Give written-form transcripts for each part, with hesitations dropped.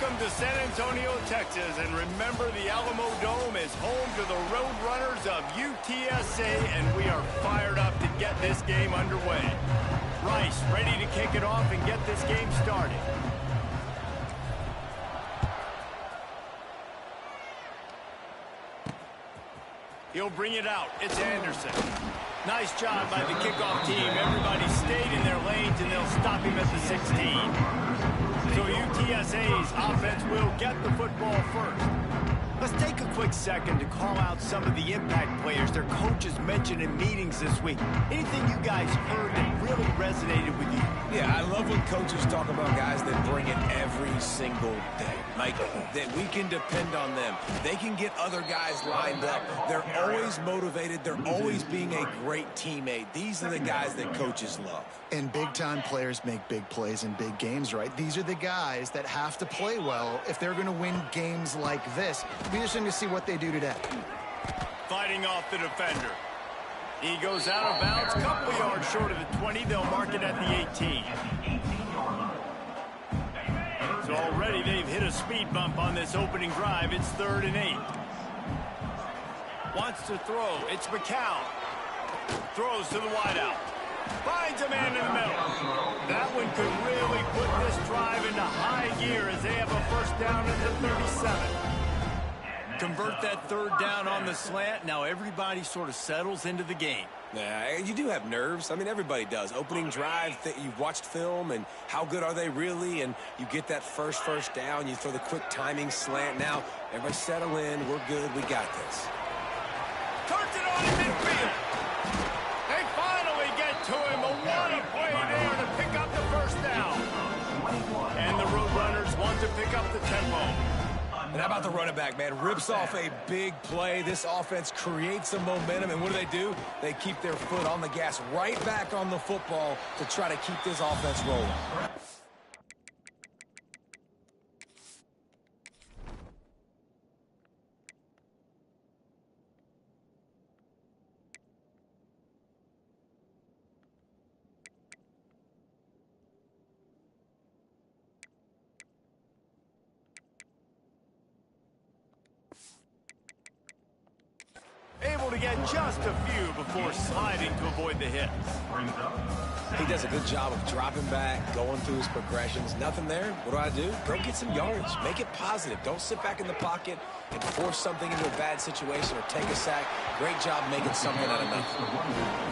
Welcome to San Antonio, Texas, and remember the Alamo Dome is home to the Roadrunners of UTSA, and we are fired up to get this game underway. Rice ready to kick it off and get this game started. He'll bring it out. It's Anderson. Nice job by the kickoff team. Everybody stayed in their lanes, and they'll stop him at the 16. So UTSA's offense will get the football first. Let's take a quick second to call out some of the impact players their coaches mentioned in meetings this week. Anything you guys heard that really resonated with you? Yeah, I love when coaches talk about guys that bring it every single day. Like, that we can depend on them. They can get other guys lined up. They're always motivated. They're always being a great teammate. These are the guys that coaches love. And big-time players make big plays in big games, right? These are the guys that have to play well if they're going to win games like this. It'll be interesting to see what they do today. Fighting off the defender. He goes out of bounds, couple yards short of the 20. They'll mark it at the 18. So already they've hit a speed bump on this opening drive. It's 3rd and 8. Wants to throw. It's McCown. Throws to the wideout. Finds a man in the middle. That one could really put this drive into high gear as they have a first down at the 37. Convert that 3rd down on the slant. Now everybody sort of settles into the game. Yeah, you do have nerves. I mean, everybody does. Opening drive, you've watched film, and how good are they really? And you get that first down. You throw the quick timing slant. Now, everybody settle in. We're good. We got this. Turns it on in midfield. They finally get to him. But what a play there to pick up the first down. And the Roadrunners want to pick up the tempo. And how about the running back, man? Rips off a big play. This offense creates some momentum, and what do? They keep their foot on the gas right back on the football to try to keep this offense rolling. Able to get just a few before sliding to avoid the hits. He does a good job of dropping back, going through his progressions. Nothing there. What do? Go get some yards. Make it positive. Don't sit back in the pocket and force something into a bad situation or take a sack. Great job making something out of nothing.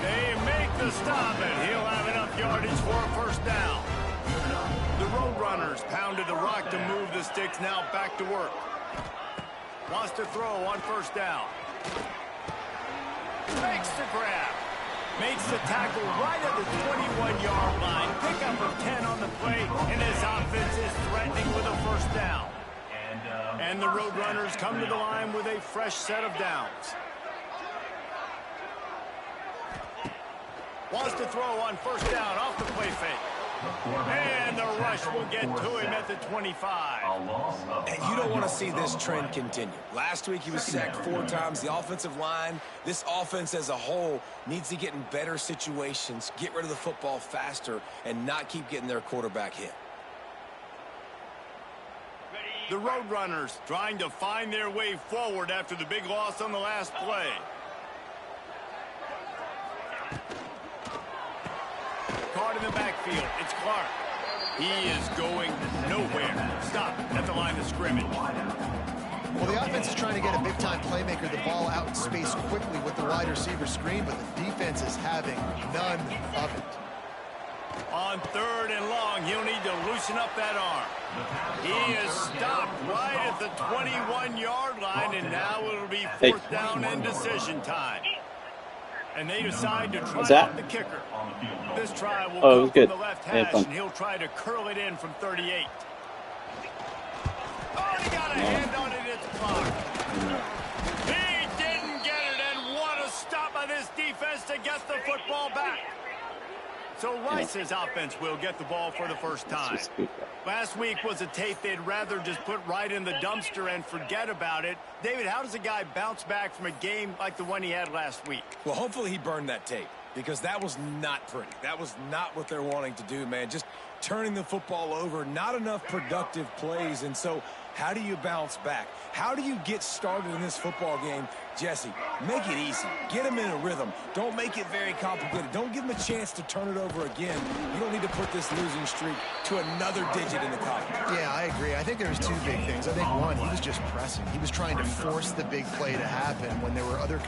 They make the stop, and he'll have enough yardage for a first down. The Roadrunners pounded the rock to move the sticks. Now back to work. Wants to throw on first down. Makes the grab. Makes the tackle right at the 21-yard line. Pickup of 10 on the play, and his offense is threatening with a first down. And the Roadrunners come to the line with a fresh set of downs. Wants to throw on first down off the play fake. And the rush will get to him at the 25. And you don't want to see this trend continue. Last week he was sacked 4 times. The offensive line, this offense as a whole, needs to get in better situations, get rid of the football faster, and not keep getting their quarterback hit. The Roadrunners trying to find their way forward after the big loss on the last play. Caught in the backfield. It's Clark. He is going nowhere. Stop at the line of scrimmage. Well, the offense is trying to get a big-time playmaker the ball out in space quickly with the wide receiver screen, but the defense is having none of it. On 3rd and long, he'll need to loosen up that arm. He is stopped right at the 21-yard line, and now it'll be 4th down and decision time. And they decide to try out the kicker. This try will come from the left hash, and he'll try to curl it in from 38. Oh, he got a hand on it. It's blocked. He didn't get it, and what a stop by this defense to get the football back. So Rice's offense will get the ball for the first time. Last week was a tape they'd rather just put right in the dumpster and forget about it. David, how does a guy bounce back from a game like the one he had last week? Well, hopefully he burned that tape, because that was not pretty. That was not what they're wanting to do, man. Just turning the football over, not enough productive plays. And so how do you bounce back? How do you get started in this football game? Jesse, make it easy. Get them in a rhythm. Don't make it very complicated. Don't give them a chance to turn it over again. You don't need to put this losing streak to another digit in the column. Yeah, I agree. I think there's two big things. I think one, he was just pressing. He was trying to force the big play to happen when there were other...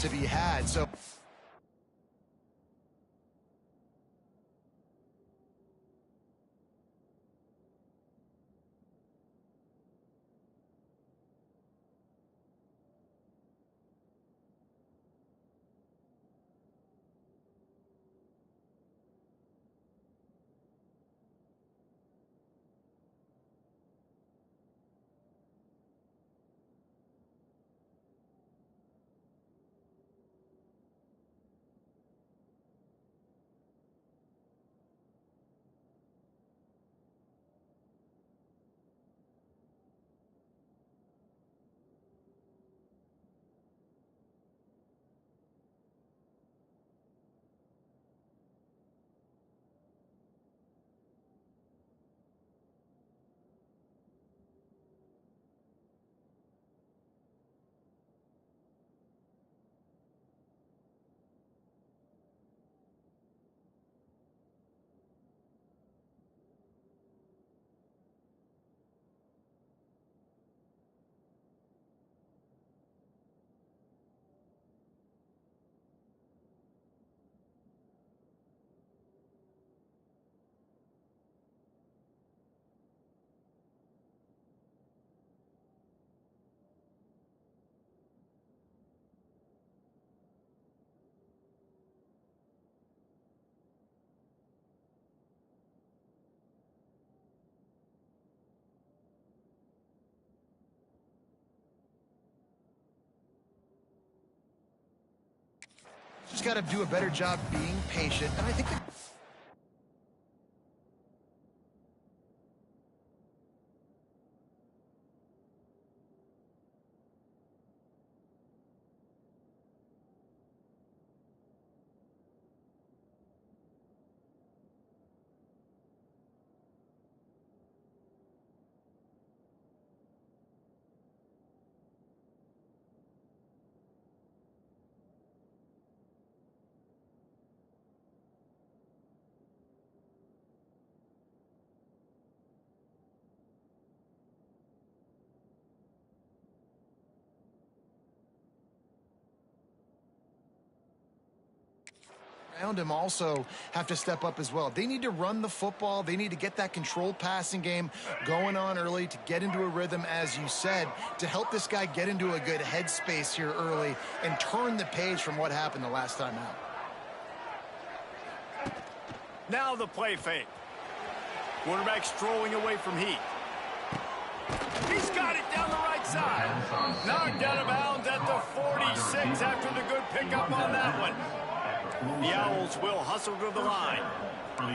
to be had. So just got to do a better job being patient. And I think that around him also have to step up as well. They need to run the football. They need to get that controlled passing game going on early to get into a rhythm, as you said, to help this guy get into a good headspace here early and turn the page from what happened the last time out. Now the play fake. Quarterback strolling away from Heath. He's got it down the right side. Knocked out of bounds at the 46 after the good pickup on that one. The Owls will hustle to the line.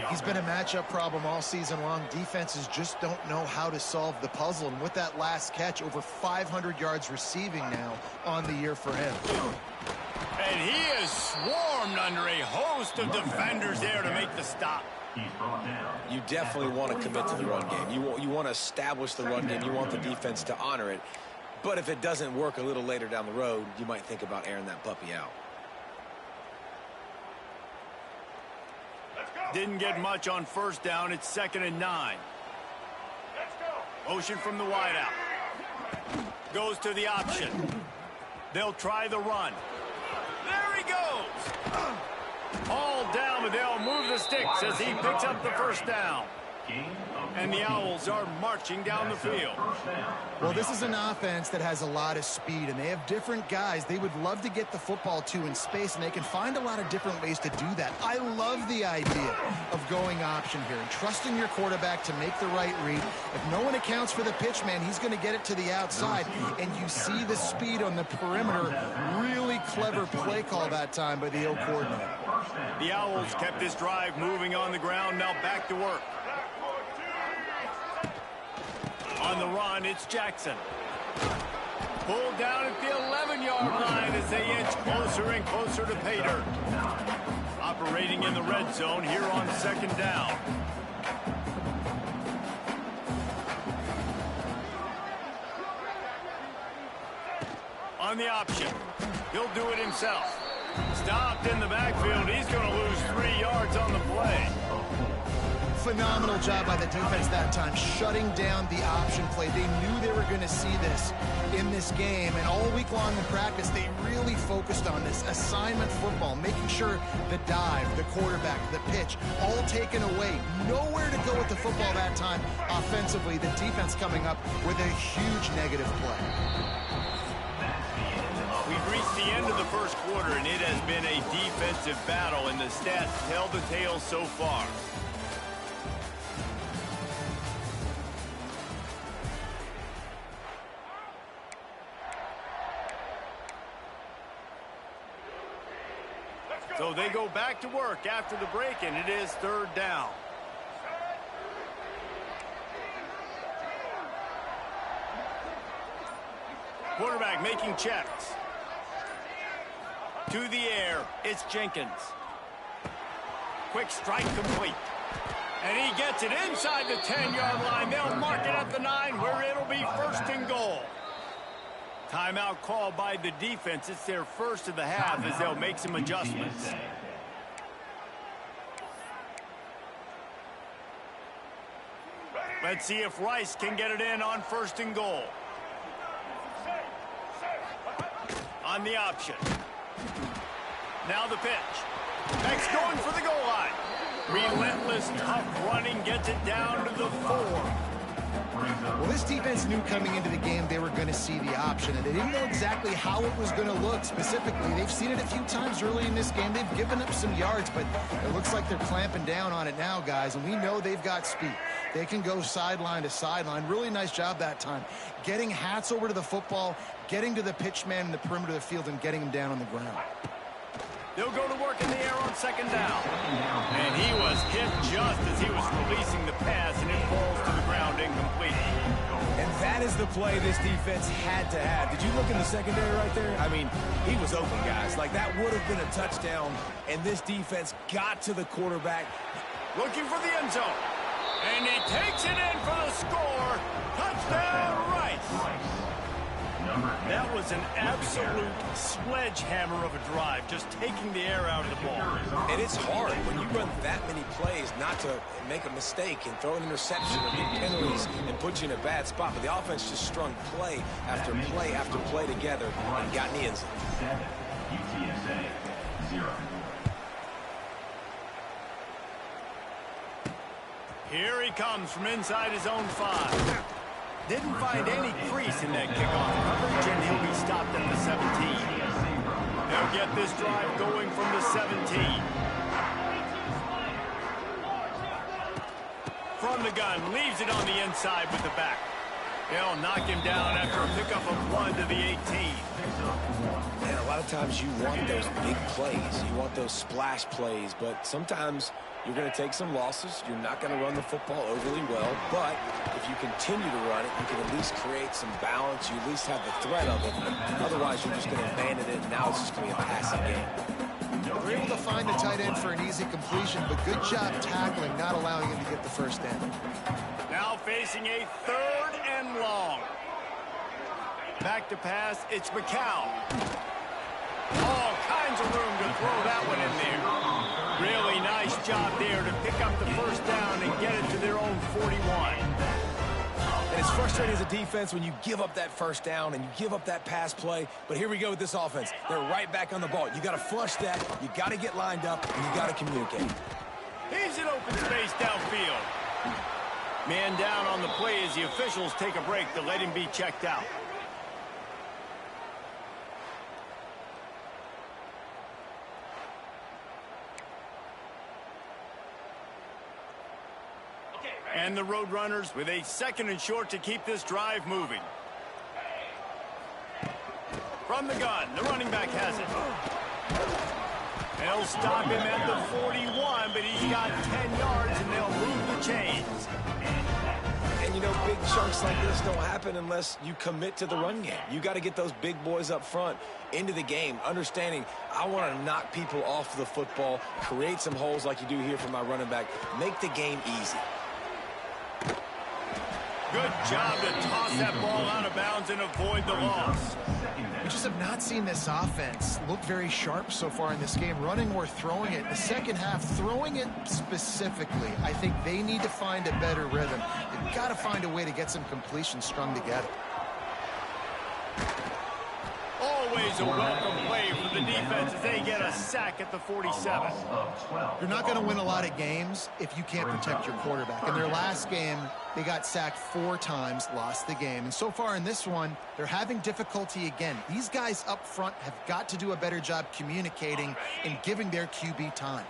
He's been a matchup problem all season long. Defenses just don't know how to solve the puzzle. And with that last catch, over 500 yards receiving now on the year for him. And he is swarmed under a host of defenders there to make the stop. You definitely want to commit to the run game. You want to establish the run game. You want the defense to honor it. But if it doesn't work a little later down the road, you might think about airing that puppy out. Didn't get much on first down. It's 2nd and 9. Motion from the wideout. Goes to the option. They'll try the run. There he goes. All down, but they'll move the sticks as he picks up the first down. And the Owls are marching down the field. Well, this is an offense that has a lot of speed, and they have different guys they would love to get the football to in space, and they can find a lot of different ways to do that. I love the idea of going option here and trusting your quarterback to make the right read. If no one accounts for the pitch, man, he's going to get it to the outside, and you see the speed on the perimeter. Really clever play call that time by the O coordinator. The Owls kept this drive moving on the ground. Now back to work. On the run, it's Jackson. Pulled down at the 11-yard line as they inch closer and closer to pay dirt. Operating in the red zone here on 2nd down. On the option. He'll do it himself. Stopped in the backfield. He's going to lose 3 yards on the play. Phenomenal job by the defense that time, shutting down the option play. They knew they were going to see this in this game, and all week long in practice, they really focused on this assignment football, making sure the dive, the quarterback, the pitch, all taken away. Nowhere to go with the football that time offensively. The defense coming up with a huge negative play. We've reached the end of the first quarter, and it has been a defensive battle, and the stats tell the tale so far. So they go back to work after the break, and it is 3rd down. Quarterback making checks. To the air, it's Jenkins. Quick strike complete. And he gets it inside the 10-yard line. They'll mark it at the 9 where it'll be 1st and goal. Timeout called by the defense. It's their first of the half as they'll make some adjustments. Let's see if Rice can get it in on 1st and goal. On the option. Now the pitch. Next going for the goal line. Relentless, tough running gets it down to the 4. Well, this defense knew coming into the game they were going to see the option, and they didn't know exactly how it was going to look specifically. They've seen it a few times early in this game. They've given up some yards, but it looks like they're clamping down on it now, guys, and we know they've got speed. They can go sideline to sideline. Really nice job that time. Getting Hats over to the football, getting to the pitch man in the perimeter of the field, and getting him down on the ground. They'll go to work in the air on 2nd down. And he was hit just as he was releasing the pass, and it falls to the ground incomplete. And that is the play this defense had to have. Did you look in the secondary right there? I mean, he was open, guys. Like, that would have been a touchdown, and this defense got to the quarterback. Looking for the end zone. And he takes it in for the score. Touchdown, Rice. That was an absolute sledgehammer of a drive, just taking the air out of the ball. And it's hard when you run that many plays not to make a mistake and throw an interception or get penalties and put you in a bad spot. But the offense just strung play after play after play together and got in the end zone. Here he comes from inside his own 5. Didn't find any crease in that kickoff coverage, and he'll be stopped at the 17. They'll get this drive going from the 17. From the gun, leaves it on the inside with the back. They'll knock him down after a pickup of 1 to the 18. Man, a lot of times you want those big plays. You want those splash plays, but sometimes you're going to take some losses. You're not going to run the football overly well, but if you continue to run it, you can at least create some balance. You at least have the threat of it. Otherwise, you're just going to abandon it, and now it's just going to be a passing game. We're able to find the tight end for an easy completion, but good job tackling, not allowing him to get the first down. Now facing a 3rd and long. Back to pass, it's McCown. All kinds of room to throw that one in there. Really nice job there to pick up the first down and get it to their own 41. And it's frustrating as a defense when you give up that first down and you give up that pass play. But here we go with this offense. They're right back on the ball. You got to flush that. You got to get lined up, and you got to communicate. He's in open space downfield. Man down on the play as the officials take a break to let him be checked out. And the Roadrunners with a 2nd and short to keep this drive moving. From the gun, the running back has it. They'll stop him at the 41, but he's got 10 yards, and they'll move the chains. And, you know, big chunks like this don't happen unless you commit to the run game. You got to get those big boys up front into the game, understanding I want to knock people off the football, create some holes like you do here for my running back, make the game easy. Good job to toss that ball out of bounds and avoid the loss. We just have not seen this offense look very sharp so far in this game, running or throwing it. In the second half, throwing it specifically, I think they need to find a better rhythm. They've got to find a way to get some completions strung together. Always a welcome play for the defense as they get a sack at the 47. You're not going to win a lot of games if you can't protect your quarterback. In their last game, they got sacked 4 times, lost the game. And so far in this one, they're having difficulty again. These guys up front have got to do a better job communicating and giving their QB time.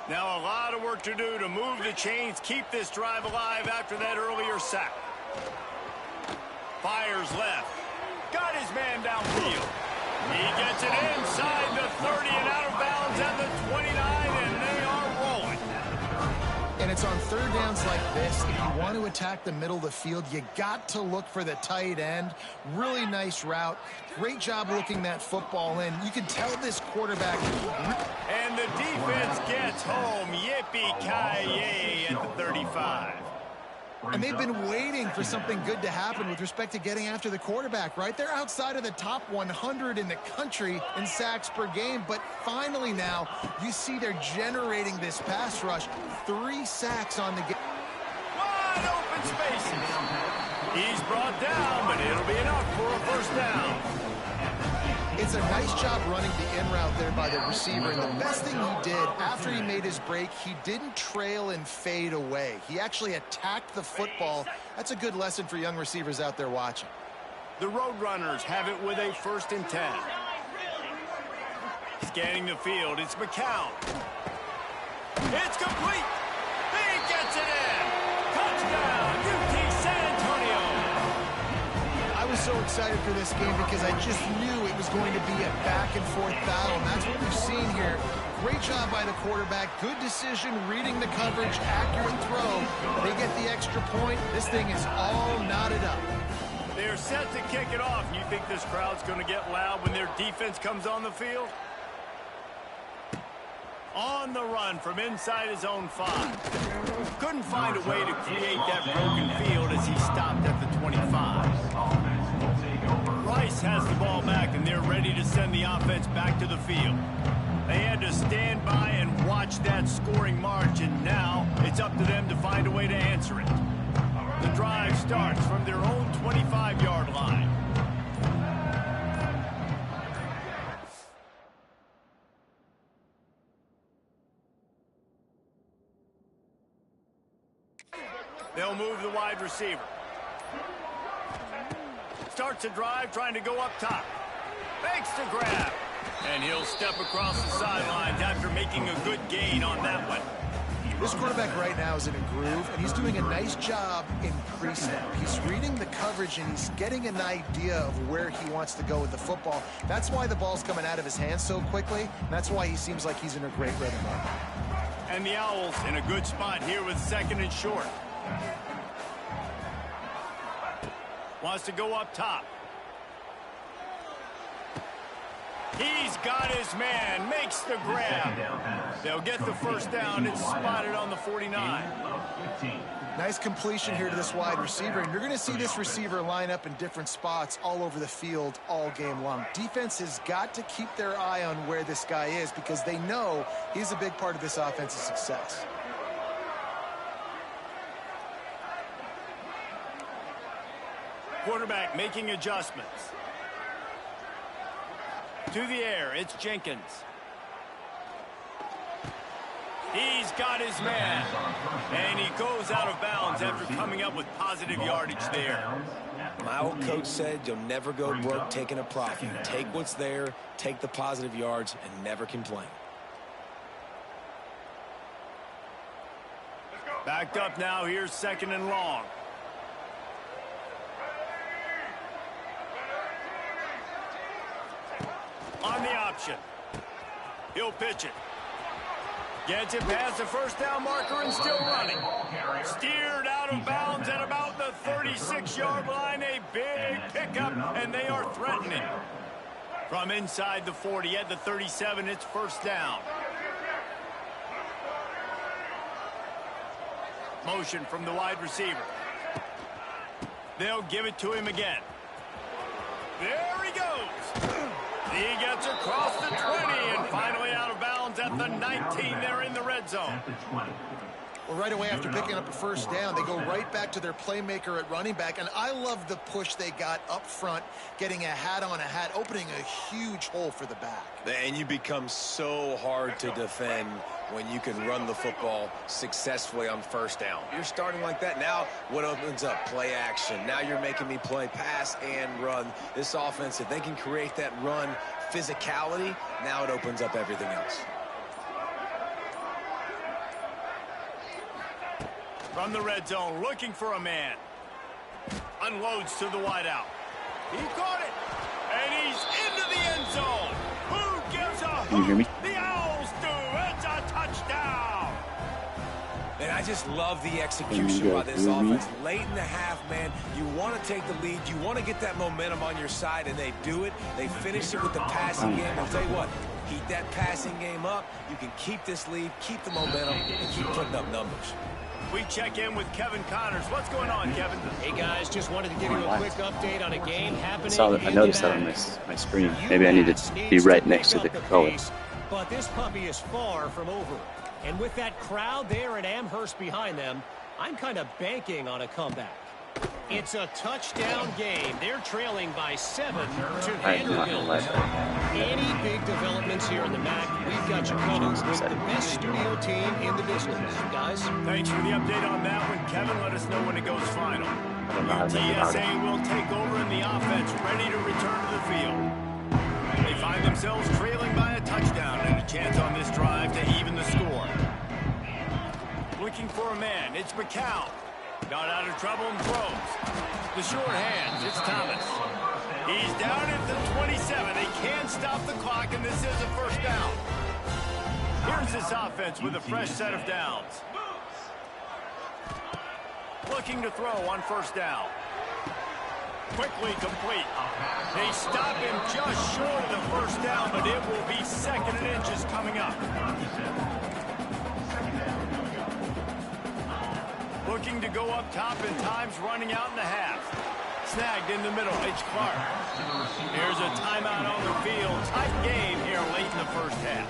Now a lot of work to do to move the chains, keep this drive alive after that earlier sack. Fires left. Got his man downfield. He gets it inside the 30 and out of bounds at the 29, and they are rolling. And it's on 3rd downs like this. If you want to attack the middle of the field, you got to look for the tight end. Really nice route. Great job looking that football in. You can tell this quarterback. And the defense gets home. Yippee-ki-yay at the 35. And they've been waiting for something good to happen with respect to getting after the quarterback, right? They're outside of the top 100 in the country in sacks per game, but finally now you see they're generating this pass rush. 3 sacks on the game. Wide open spaces. He's brought down, but it'll be enough for a first down. It's a nice job running the in route there by the receiver, and the best thing he did after he made his break, he didn't trail and fade away. He actually attacked the football. That's a good lesson for young receivers out there watching. The Roadrunners have it with a 1st and 10. Scanning the field, it's McCown. It's complete. He gets it in. Touchdown, UT San Antonio. I was so excited for this game because I just knew it was going to be a back-and-forth battle, and that's what we've seen here. Great job by the quarterback. Good decision, reading the coverage, accurate throw. They get the extra point. This thing is all knotted up. They're set to kick it off. You think this crowd's going to get loud when their defense comes on the field? On the run from inside his own 5. Couldn't find a way to create that broken field as he stopped at the 25. Rice has the ball back, and they're ready to send the offense back to the field. They had to stand by and watch that scoring march, and now it's up to them to find a way to answer it. The drive starts from their own 25-yard line. They'll move the wide receiver. Starts a drive trying to go up top. Fakes the grab. And he'll step across the sidelines after making a good gain on that one. This quarterback right now is in a groove, and he's doing a nice job in pre-snap. He's reading the coverage, and he's getting an idea of where he wants to go with the football. That's why the ball's coming out of his hands so quickly. And that's why he seems like he's in a great rhythm right now. And the Owls in a good spot here with 2nd and short. Wants to go up top. He's got his man, makes the grab. They'll get the first down. It's spotted on the 49. Nice completion here to this wide receiver, and you're going to see this receiver line up in different spots all over the field all game long. Defense has got to keep their eye on where this guy is because they know he's a big part of this offense's success. Quarterback making adjustments. To the air, it's Jenkins. He's got his man. And he goes out of bounds after coming up with positive yardage there. My old coach said you'll never go broke taking a profit. Take what's there, take the positive yards, and never complain. Backed up now, here's 2nd and long. On the option. He'll pitch it. Gets it past the first down marker and still running. Steered out of bounds at about the 36-yard line. A big pickup, and they are threatening. From inside the 40 at the 37, it's first down. Motion from the wide receiver. They'll give it to him again. There he goes. He gets across the 20 and finally out of bounds at the 19. They're in the red zone. Well, right away after picking up a first down, they go right back to their playmaker at running back. And I love the push they got up front, getting a hat on a hat, opening a huge hole for the back. And you become so hard to defend when you can run the football successfully on first down. You're starting like that. Now what opens up? Play action. Now you're making me play pass and run. This offense, if they can create that run physicality, now it opens up everything else. From the red zone, looking for a man. Unloads to the wideout. He caught it. And he's into the end zone. Who gives a hoot? Can you hear me? The Owls do. It's a touchdown. And I just love the execution by this offense. Late in the half, man, you want to take the lead. You want to get that momentum on your side, and they do it. They finish it with the passing game. I'll tell you what, keep that passing game up. You can keep this lead, keep the momentum, and keep putting up numbers. We check in with Kevin Connors. What's going on, Kevin? Hey, guys, just wanted to give you a quick update on a game happening. I noticed that on my screen. Maybe I need to be right next to the controller. But this puppy is far from over. And with that crowd there at Amherst behind them, I'm kind of banking on a comeback. It's a touchdown game. They're trailing by 7 to Vanderbilt. Any big developments here in the MAC, we've got you covered with the best studio team in the business. Guys? Thanks for the update on that one, Kevin. Let us know when it goes final. TSA will take over in the offense, ready to return to the field. They find themselves trailing by a touchdown and a chance on this drive to even the score. Looking for a man. It's McCown. Got out of trouble and throws. The short hands. It's Thomas. He's down at the 27. They can't stop the clock, and this is a first down. Here's this offense with a fresh set of downs. Looking to throw on first down. Quickly complete. They stop him just short of the first down, but it will be 2nd and inches coming up. Looking to go up top, and time's running out in the half. Snagged in the middle. It's Clark. Here's a timeout on the field. Tight game here late in the first half.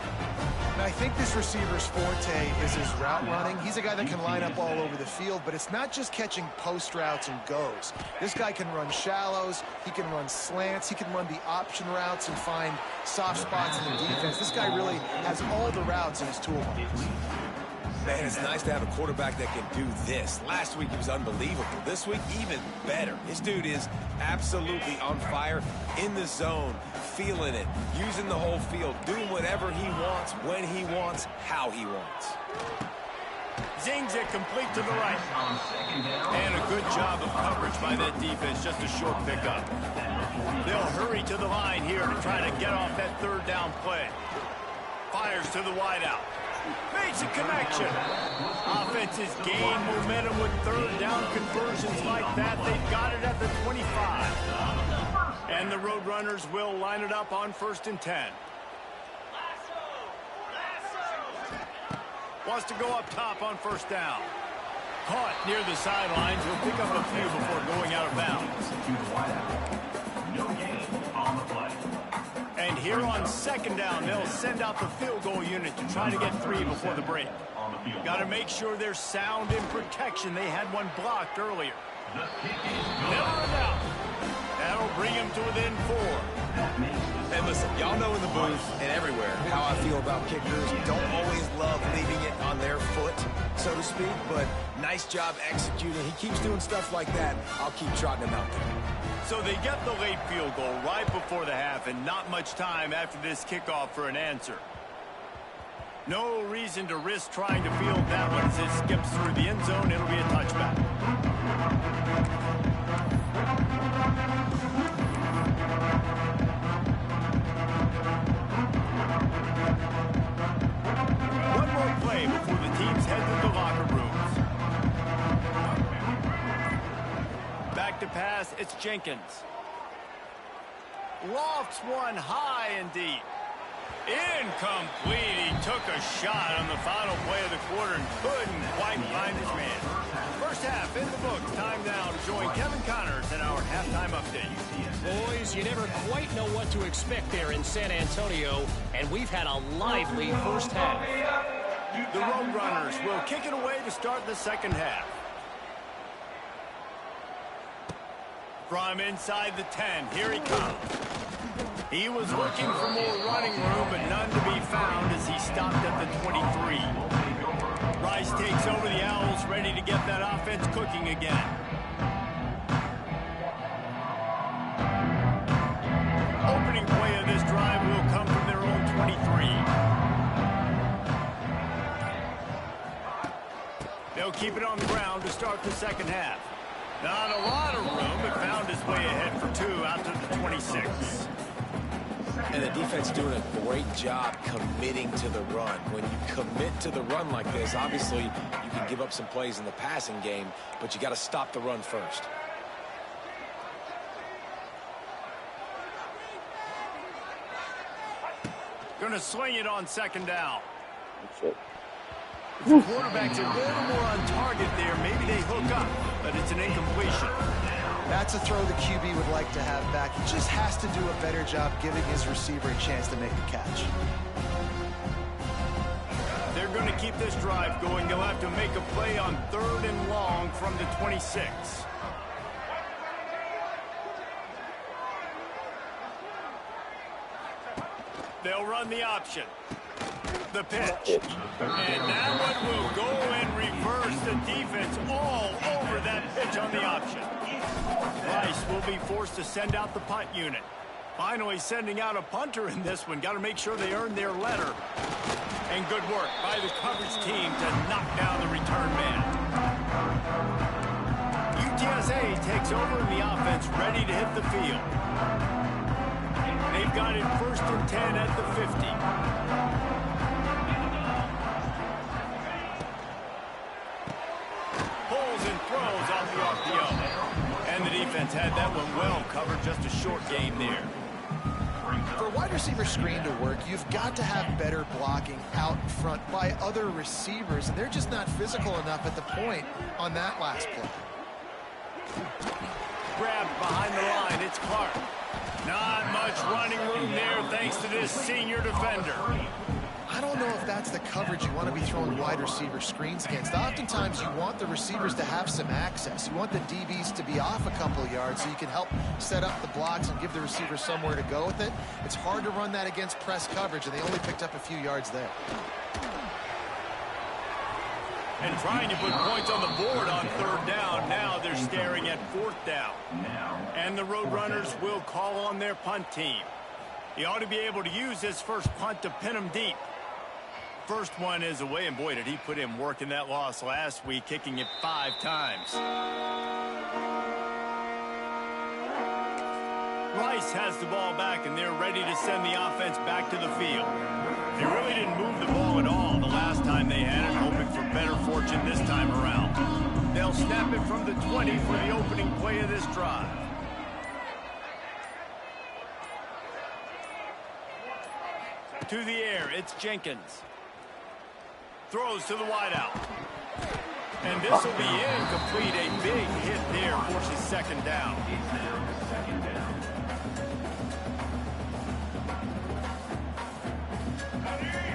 And I think this receiver's forte is his route running. He's a guy that can line up all over the field, but it's not just catching post routes and goes. This guy can run shallows. He can run slants. He can run the option routes and find soft spots in the defense. This guy really has all the routes in his toolbox. Man, it's nice to have a quarterback that can do this. Last week he was unbelievable. This week, even better. This dude is absolutely on fire, in the zone, feeling it, using the whole field, doing whatever he wants, when he wants, how he wants. Zings it complete to the right. And a good job of coverage by that defense, just a short pickup. They'll hurry to the line here to try to get off that third down play. Fires to the wideout. Makes a connection. Offenses gain momentum with third down conversions like that. They've got it at the 25. And the Roadrunners will line it up on 1st and 10. Wants to go up top on 1st down. Caught near the sidelines. He'll pick up a few before going out of bounds. No gain on the play. And here on 2nd down, they'll send out the field goal unit to try to get 3 before the break. Got to make sure they're sound in protection. They had one blocked earlier. Never in doubt. That'll bring him to within 4. And listen, y'all know in the booth and everywhere how I feel about kickers. Don't always love leaving it on their foot, so to speak, but nice job executing. He keeps doing stuff like that. I'll keep trotting him out there. So they get the late field goal right before the half, and not much time after this kickoff for an answer. No reason to risk trying to field that one as it skips through the end zone. It'll be a touchback. One more play before the teams head to the locker rooms. Back to pass, it's Jenkins. Lofts one high and deep. Incomplete. He took a shot on the final play of the quarter and couldn't quite find his man. First half in the books. Time now to join Kevin Connors in our halftime update. Boys, you never quite know what to expect there in San Antonio, and we've had a lively first half. The Roadrunners will kick it away to start the second half. From inside the 10, here he comes. He was looking for more running room, but none to be found as he stopped at the 23. Rice takes over the Owls, ready to get that offense cooking again. Opening play of this drive will come from their own 23. They'll keep it on the ground to start the second half. Not a lot of room, but found his way ahead for 2 out to the 26. And the defense doing a great job committing to the run. When you commit to the run like this, obviously you can give up some plays in the passing game, but you got to stop the run first. Going to swing it on 2nd down. That's it. The quarterback's a little more on target there. Maybe they hook up, but it's an incompletion. That's a throw the QB would like to have back. He just has to do a better job giving his receiver a chance to make the catch. They're going to keep this drive going. They'll have to make a play on 3rd and long from the 26. They'll run the option. The pitch. And that one will go and reverse the defense all over that pitch on the option. Rice will be forced to send out the punt unit. Finally sending out a punter in this one. Got to make sure they earn their letter. And good work by the coverage team to knock down the return man. UTSA takes over in the offense, ready to hit the field. They've got it 1st and 10 at the 50. Pulls and throws off the RPO. And the defense had that one well covered, just a short game there. For a wide receiver screen to work, you've got to have better blocking out in front by other receivers, and they're just not physical enough at the point on that last play. Grabbed behind the line, it's Clark. Not much running room there thanks to this senior defender. I don't know if that's the coverage you want to be throwing wide receiver screens against. Oftentimes you want the receivers to have some access. You want the DBs to be off a couple of yards so you can help set up the blocks and give the receiver somewhere to go with it. It's hard to run that against press coverage, and they only picked up a few yards there. And trying to put points on the board on third down. Now they're staring at fourth down. And the Roadrunners will call on their punt team. He ought to be able to use this first punt to pin them deep. First one is away, and boy, did he put in work in that loss last week, kicking it 5 times. Rice has the ball back, and they're ready to send the offense back to the field. They really didn't move the ball at all the last time they had it, hoping for better fortune this time around. They'll snap it from the 20 for the opening play of this drive. To the air, it's Jenkins. Throws to the wideout. And this will be incomplete. A big hit there, forces second down.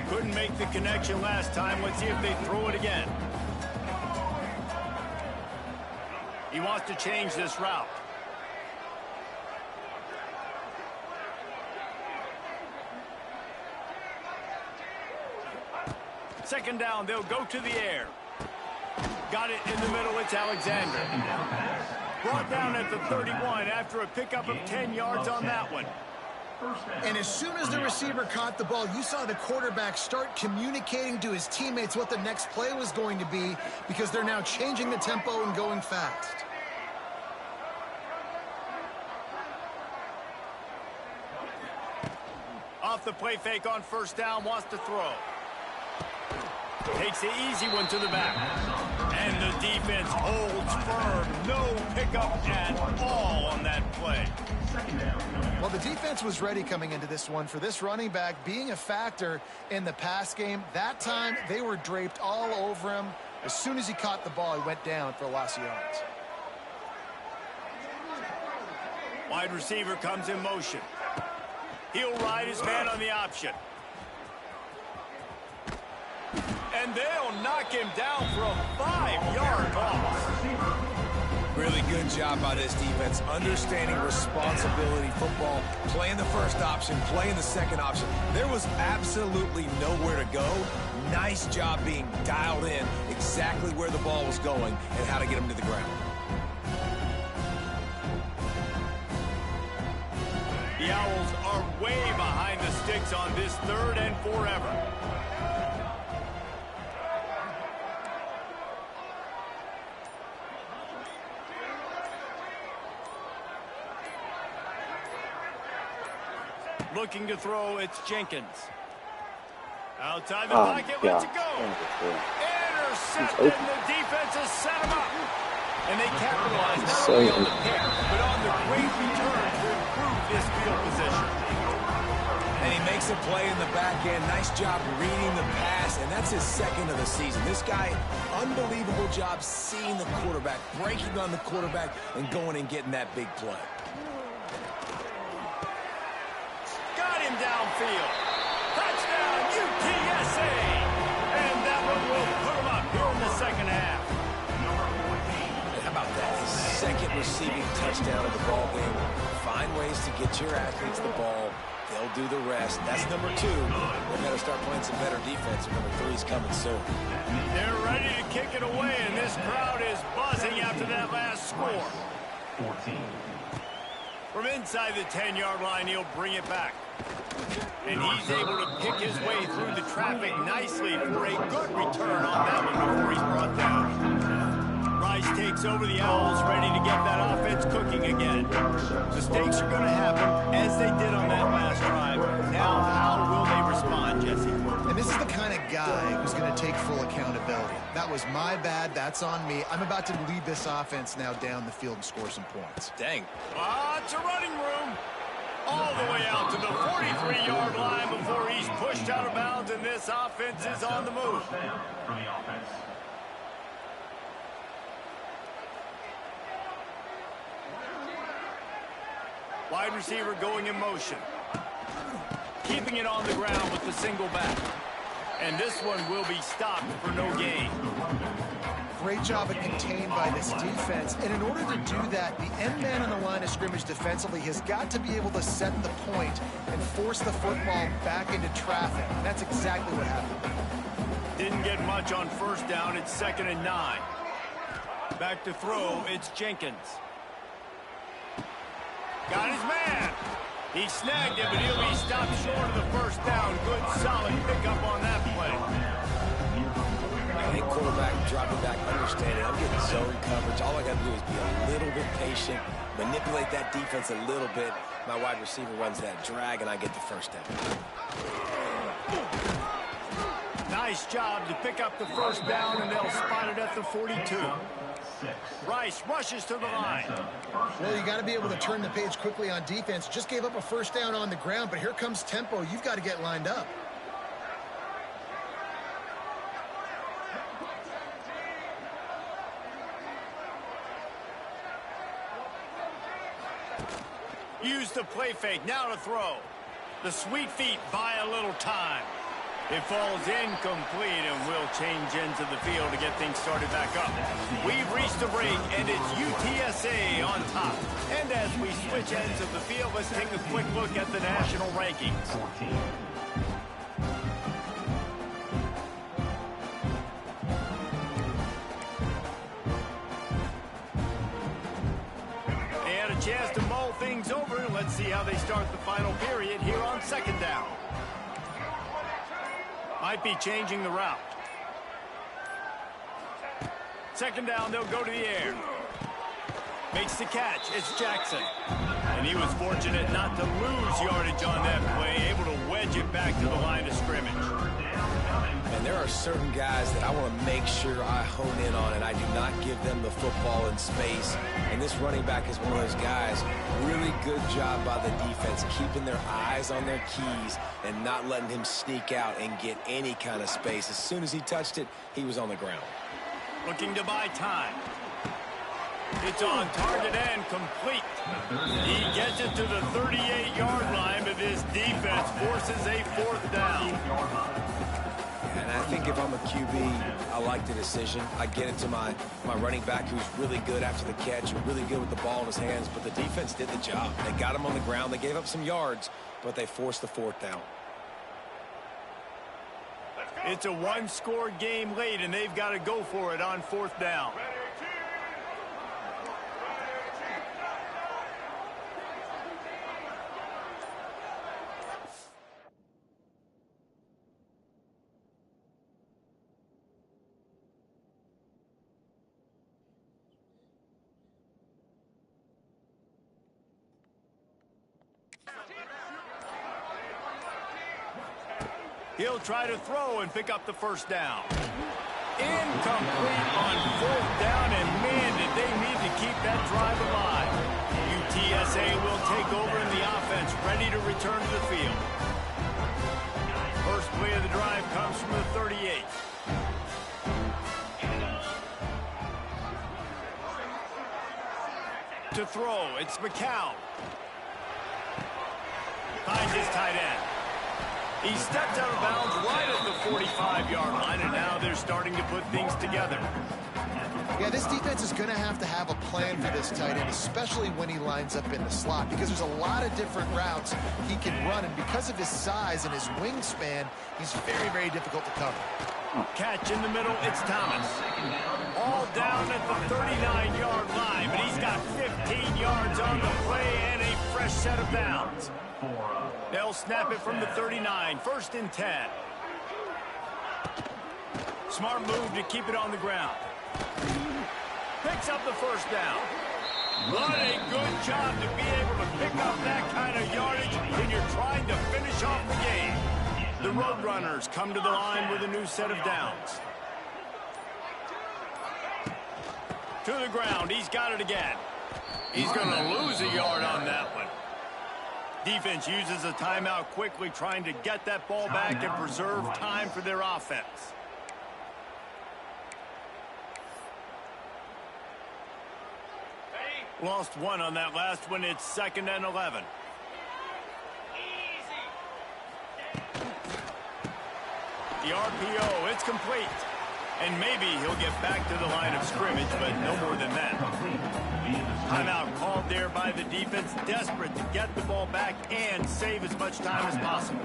Couldn't make the connection last time. Let's see if they throw it again. He wants to change this route. Second down, they'll go to the air. Got it in the middle, it's Alexander. Brought down at the 31 after a pickup of 10 yards on that one. And as soon as the receiver caught the ball, you saw the quarterback start communicating to his teammates what the next play was going to be, because they're now changing the tempo and going fast. Off the play fake on first down, wants to throw. Takes the easy one to the back. And the defense holds firm. No pickup at all on that play. Well, the defense was ready coming into this one for this running back being a factor in the pass game. That time, they were draped all over him. As soon as he caught the ball, he went down for a loss of yards. Wide receiver comes in motion. He'll ride his man on the option. And they'll knock him down for a 5-yard loss. Really good job by this defense, understanding responsibility football, playing the first option, playing the second option. There was absolutely nowhere to go. Nice job being dialed in exactly where the ball was going and how to get him to the ground. The Owls are way behind the sticks on this 3rd and forever. Looking to throw, it's Jenkins. Outside the pocket, lets it go. Intercepted, the defense has set him up. And they capitalize not only on the pick, but on the great return to improve this field position. And he makes a play in the back end. Nice job reading the pass, and that's his 2nd of the season. This guy, unbelievable job seeing the quarterback, breaking on the quarterback, and going and getting that big play. Downfield. Touchdown, UTSA! And that one will put them up here in the 2nd half. How about that? His 2nd receiving touchdown of the ball game. Find ways to get your athletes the ball. They'll do the rest. That's number 2. We've got to start playing some better defense, and number 3 is coming soon. They're ready to kick it away, and this crowd is buzzing after that last score. 14. From inside the 10-yard line, he'll bring it back. And he's able to pick his way through the traffic nicely for a good return on that one before he's brought down. Rice takes over, the Owls ready to get that offense cooking again. Mistakes are going to happen as they did on that last drive. Now, how will they respond, Jesse? And this is the kind of guy who's going to take full accountability. That was my bad. That's on me. I'm about to lead this offense now down the field and score some points. Dang. It's a running room. All the way out to the 43-yard line before he's pushed out of bounds, and this offense is on the move. For the offense. Wide receiver going in motion. Keeping it on the ground with the single back. And this one will be stopped for no gain. Great job of contained by this defense. And in order to do that, the end man on the line of scrimmage defensively has got to be able to set the point and force the football back into traffic. And that's exactly what happened. didn't get much on first down. It's 2nd and 9. Back to throw, it's Jenkins. Got his man. He snagged it, but he'll be stopped short of the first down. Good, solid pickup on that play. Hey, quarterback, dropping back, understanding. I'm getting zone coverage. All I got to do is be a little bit patient, manipulate that defense a little bit. My wide receiver runs that drag, and I get the first down. Nice job to pick up the first down, and they'll spot it at the 42. Rice rushes to the line. Well, you got to be able to turn the page quickly on defense. Just gave up a first down on the ground, but here comes tempo. You've got to get lined up. Use the play fake. Now to throw. The sweet feet buy a little time. It falls incomplete, and we'll change ends of the field to get things started back up. We've reached the break, and it's UTSA on top. And as we switch ends of the field, let's take a quick look at the national rankings. They had a chance to mull things over. Let's see how they start the final period here on 2nd down. Might be changing the route. 2nd down, they'll go to the air. Makes the catch. It's Jackson. And he was fortunate not to lose yardage on that play, able to wedge it back to the line of scrimmage. And there are certain guys that I want to make sure I hone in on, and I do not give them the football in space. And this running back is one of those guys. Really good job by the defense, keeping their eyes on their keys and not letting him sneak out and get any kind of space. As soon as he touched it, he was on the ground. Looking to buy time. It's on target and complete. He gets it to the 38-yard line, but this defense forces a 4th down. And I think if I'm a QB, I like the decision. I get it to my running back who's really good after the catch, really good with the ball in his hands, but the defense did the job. They got him on the ground. They gave up some yards, but they forced the 4th down. It's a one-score game late, and they've got to go for it on 4th down. He'll try to throw and pick up the first down. Incomplete on 4th down, and man, did they need to keep that drive alive. UTSA will take over in the offense, ready to return to the field. First play of the drive comes from the 38. To throw, it's McCown. Finds his tight end. He stepped out of bounds right at the 45-yard line, and now they're starting to put things together. Yeah, this defense is going to have a plan for this tight end, especially when he lines up in the slot, because there's a lot of different routes he can run, and because of his size and his wingspan, he's very, very difficult to cover. Catch in the middle, it's Thomas. All down at the 39-yard line, but he's got 15 yards on the play and a fresh set of downs. They'll snap it from the 39, 1st and 10. Smart move to keep it on the ground. Picks up the first down. What a good job to be able to pick up that kind of yardage when you're trying to finish off the game. The Roadrunners come to the line with a new set of downs. To the ground, he's got it again. He's going to lose a yard on that one. Defense uses a timeout quickly, trying to get that ball back and preserve time for their offense. Lost one on that last one. It's 2nd and 11. The RPO, it's complete. And maybe he'll get back to the line of scrimmage, but no more than that. Timeout called there by the defense, desperate to get the ball back and save as much time as possible.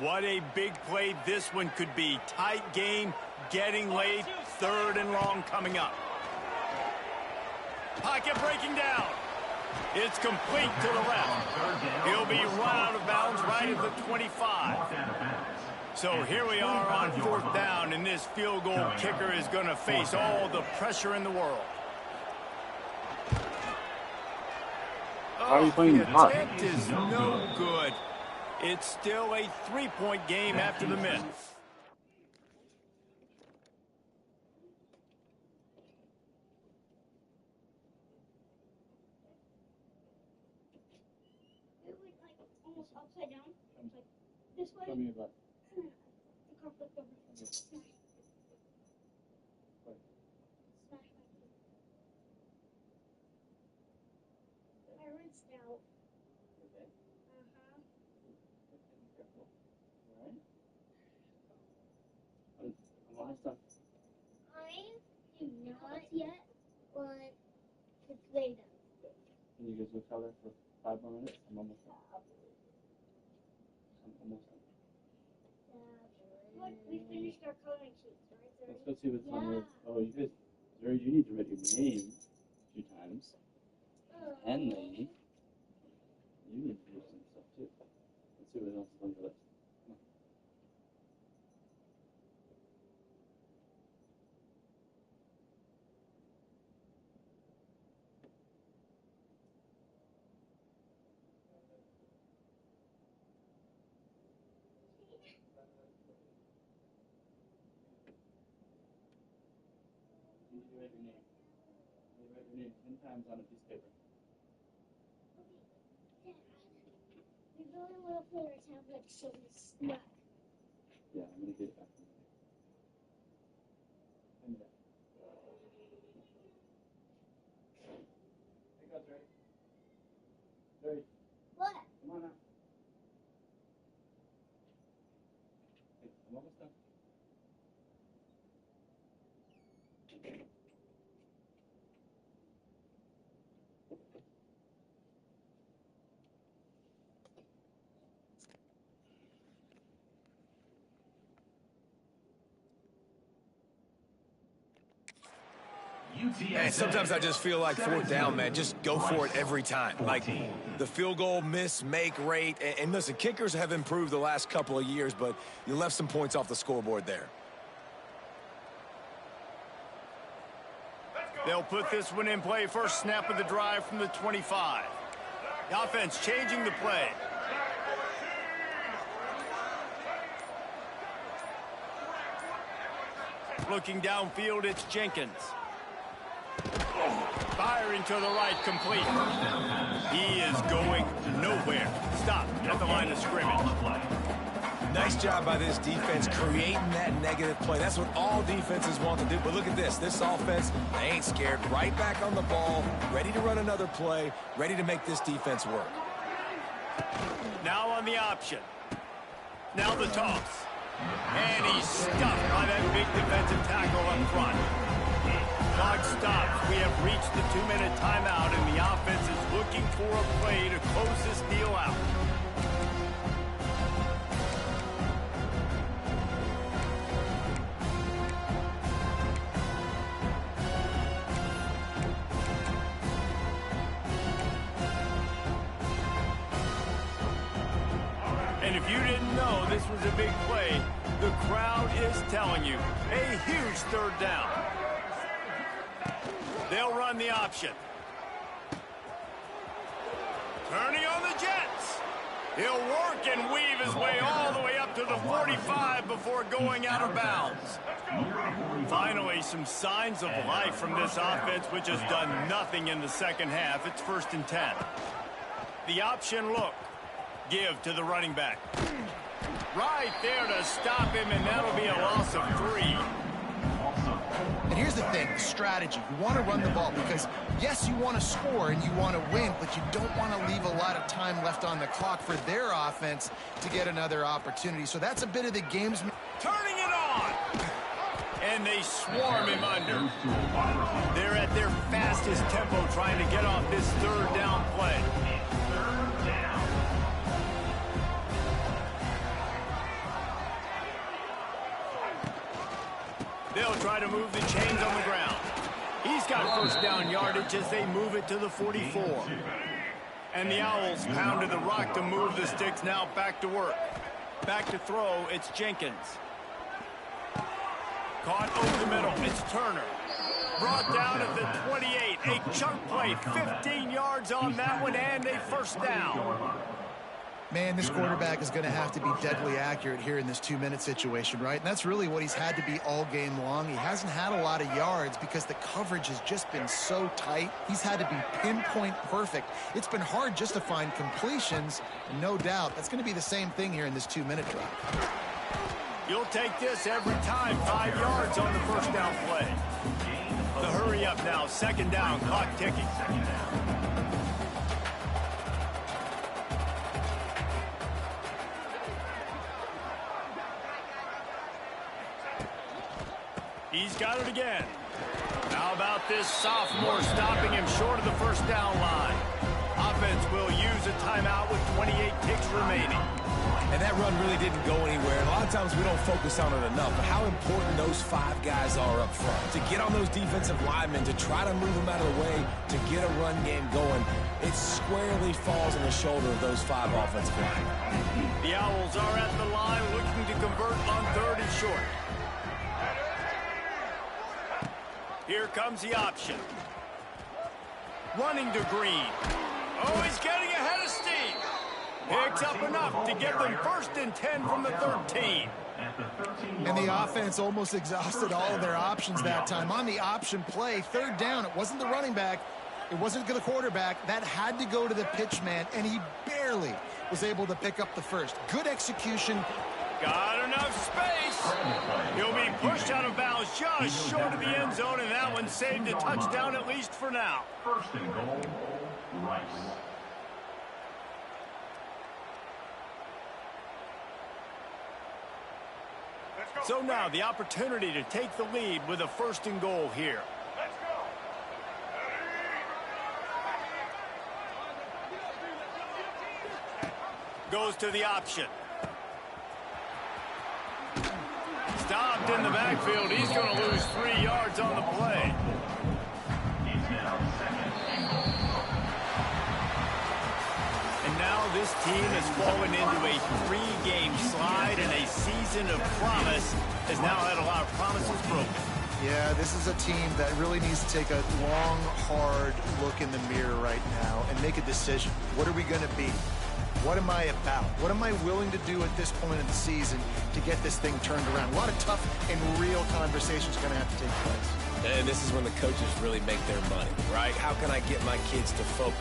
What a big play this one could be. Tight game, getting late, 3rd and long coming up. Pocket breaking down. It's complete to the left. He'll be run out of bounds right at the 25. So here we are on 4th down, and this field goal kicker is going to face all the pressure in the world. How are you playing the hot? attempt is no good. It's still a 3-point game after the miss. It was like almost upside down. Like this way. Tell me about it. The car flipped over. Smash. What? Smash my key. I rinsed out. Okay. Uh-huh. Careful. All right. I'm almost done. I am not yet, but it's way done. Can you guys go tell her for 5 more minutes? I'm almost done. I'm almost done. Look, we finished our coloring sheets, right? Let's go see what's on Yeah. the. Oh, you guys, Zuri, you need to write your name 2 times. And name. You need to do some stuff too. Let's see what else is on your list. Come on. You need to write your name. You write your name 10 times on a piece of paper. We really want to play our tablet so we snack. Yeah, I'm gonna get it back from you. Hand me that. Here goes, Ray. Ray, What? come on now. Okay, I'm almost done. Man, sometimes I just feel like 4th down, man. Just go for it every time. Like the field goal miss, make rate. And listen, kickers have improved the last couple of years, but you left some points off the scoreboard there. They'll put this one in play. First snap of the drive from the 25. The offense changing the play. Looking downfield, it's Jenkins. Firing to the right, complete. He is going nowhere. Stop at the line of scrimmage. Nice job by this defense creating that negative play. That's what all defenses want to do. But look at this. This offense, they ain't scared. Right back on the ball, ready to run another play, ready to make this defense work. Now on the option. Now the toss. And he's stuffed by that big defensive tackle up front. Clock stops. We have reached the 2-minute timeout, and the offense is looking for a play to close this deal out. And if you didn't know this was a big play, the crowd is telling you. A huge 3rd down. They'll run the option. Turning on the Jets. He'll work and weave his way all the way up to the 45 before going out of bounds. Finally, some signs of life from this offense, which has done nothing in the second half. It's 1st and 10. The option look. Give to the running back. Right there to stop him, and that'll be a loss of 3. And here's the thing, strategy. You want to run the ball because, yes, you want to score and you want to win, but you don't want to leave a lot of time left on the clock for their offense to get another opportunity. So that's a bit of the game's... Turning it on! And they swarm him under. They're at their fastest tempo trying to get off this 3rd down play. They'll try to move the chains on the ground. He's got first down yardage as they move it to the 44. And the Owls pounded the rock to move the sticks, now back to work. Back to throw, it's Jenkins. Caught over the middle, it's Turner. Brought down at the 28, a chunk play, 15 yards on that one, and a first down. Man, this quarterback is going to have to be deadly accurate here in this 2-minute situation, right? And that's really what he's had to be all game long. He hasn't had a lot of yards because the coverage has just been so tight. He's had to be pinpoint perfect. It's been hard just to find completions, and no doubt that's going to be the same thing here in this 2-minute drive. You'll take this every time, 5 yards on the first down play. The hurry up now, second down, clock ticking. He's got it again. How about this sophomore stopping him short of the first down line? Offense will use a timeout with 28 ticks remaining. And that run really didn't go anywhere. And a lot of times we don't focus on it enough, but how important those 5 guys are up front. To get on those defensive linemen, to try to move them out of the way, to get a run game going, it squarely falls on the shoulder of those 5 offensive linemen. The Owls are at the line looking to convert on 3rd and short. Here comes the option. Running to Green. Oh, he's getting ahead of steam. Picks up enough to get them 1st and 10 from the 13. And the offense almost exhausted all of their options that time. On the option play, 3rd down, it wasn't the running back. It wasn't the quarterback. That had to go to the pitch man, and he barely was able to pick up the first. Good execution. Got enough space. He'll be pushed out of bounds just short of the end zone, and that one saved a touchdown at least for now. 1st and goal, Rice. So now the opportunity to take the lead with a 1st and goal here. Let's go. Goes to the option. Stopped in the backfield. He's going to lose 3 yards on the play. He's now 2nd. And now this team has fallen into a 3-game slide, and a season of promise has now had a lot of promises broken. Yeah, this is a team that really needs to take a long, hard look in the mirror right now and make a decision. What are we going to be? What am I about? What am I willing to do at this point in the season to get this thing turned around? A lot of tough and real conversations are going to have to take place. And this is when the coaches really make their money, right? How can I get my kids to focus